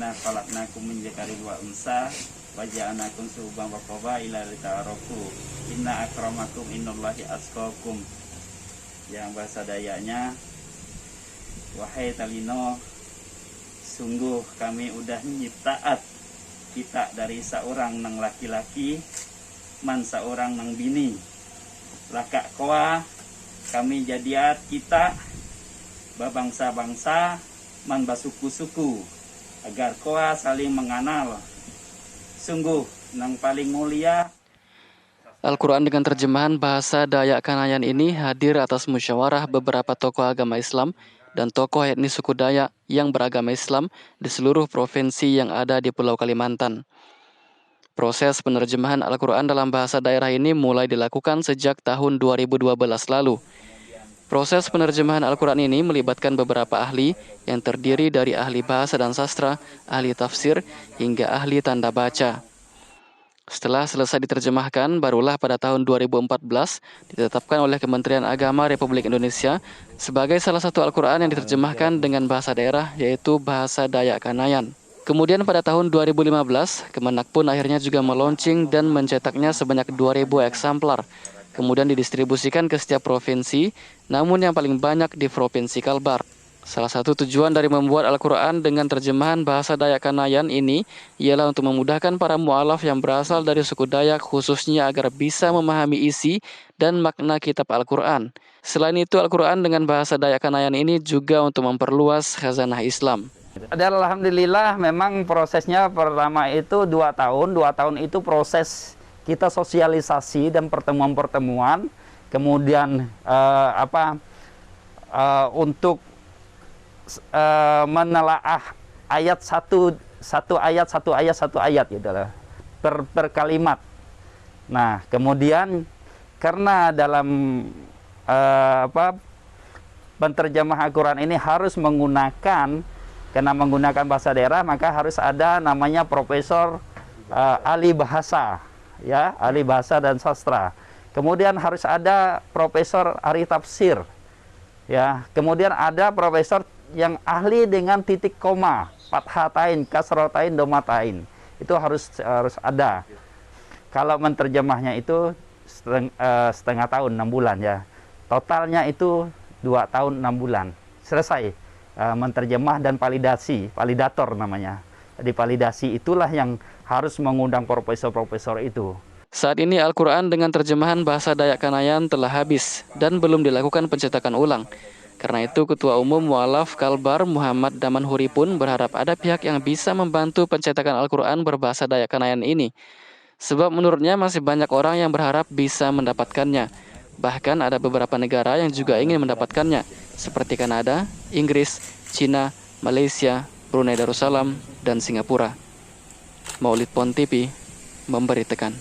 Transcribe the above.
inna khalaqnakum min dzakarin wa unsa wa ja'alnakum syu'uban wa qabaila lita'arafu inna akramakum innallahi atqakum. Yang bahasa Dayaknya, wahai Talino, sungguh kami udah nyiptaat kita dari seorang nang laki-laki man seorang nang bini lakak koa kami jadiat kita babangsa-bangsa man basuku-suku agar koa saling mengenal. Sungguh nang paling mulia. Al-Quran dengan terjemahan bahasa Dayak Kanayan ini hadir atas musyawarah beberapa tokoh agama Islam dan tokoh etnis suku Dayak yang beragama Islam di seluruh provinsi yang ada di Pulau Kalimantan. Proses penerjemahan Al-Quran dalam bahasa daerah ini mulai dilakukan sejak tahun 2012 lalu. Proses penerjemahan Al-Quran ini melibatkan beberapa ahli yang terdiri dari ahli bahasa dan sastra, ahli tafsir, hingga ahli tanda baca. Setelah selesai diterjemahkan, barulah pada tahun 2014 ditetapkan oleh Kementerian Agama Republik Indonesia sebagai salah satu Al-Quran yang diterjemahkan dengan bahasa daerah, yaitu bahasa Dayak Kanayan. Kemudian pada tahun 2015, Kemenak pun akhirnya juga meluncing dan mencetaknya sebanyak 2.000 eksemplar. Kemudian didistribusikan ke setiap provinsi, namun yang paling banyak di Provinsi Kalbar. Salah satu tujuan dari membuat Al-Quran dengan terjemahan bahasa Dayak Kanayan ini ialah untuk memudahkan para mu'alaf yang berasal dari suku Dayak khususnya agar bisa memahami isi dan makna kitab Al-Quran. Selain itu, Al-Quran dengan bahasa Dayak Kanayan ini juga untuk memperluas khazanah Islam. Dan alhamdulillah memang prosesnya pertama itu 2 tahun. 2 tahun itu proses kita sosialisasi dan pertemuan-pertemuan. Kemudian untuk menelaah ayat satu ayat gitu lah, per kalimat. Nah, kemudian karena dalam penterjemah Al-Quran ini harus menggunakan bahasa daerah, maka harus ada namanya profesor ahli bahasa, ya, ahli bahasa dan sastra. Kemudian harus ada profesor ahli tafsir, ya. Kemudian ada profesor yang ahli dengan titik koma, fathatain, kasrotain, domatain. Itu harus ada. Kalau menterjemahnya itu setengah tahun, 6 bulan ya. Totalnya itu 2 tahun 6 bulan. Selesai menterjemah dan validasi, validator namanya. Jadi validasi itulah yang harus mengundang profesor-profesor itu. Saat ini Al-Quran dengan terjemahan bahasa Dayak Kanayan telah habis dan belum dilakukan pencetakan ulang. Karena itu, Ketua Umum Mu'alaf Kalbar Muhammad Damanhuri pun berharap ada pihak yang bisa membantu pencetakan Al-Quran berbahasa Dayak Kanayan ini. Sebab menurutnya masih banyak orang yang berharap bisa mendapatkannya. Bahkan ada beberapa negara yang juga ingin mendapatkannya, seperti Kanada, Inggris, Cina, Malaysia, Brunei Darussalam, dan Singapura. Maulid Pon TV memberitakan.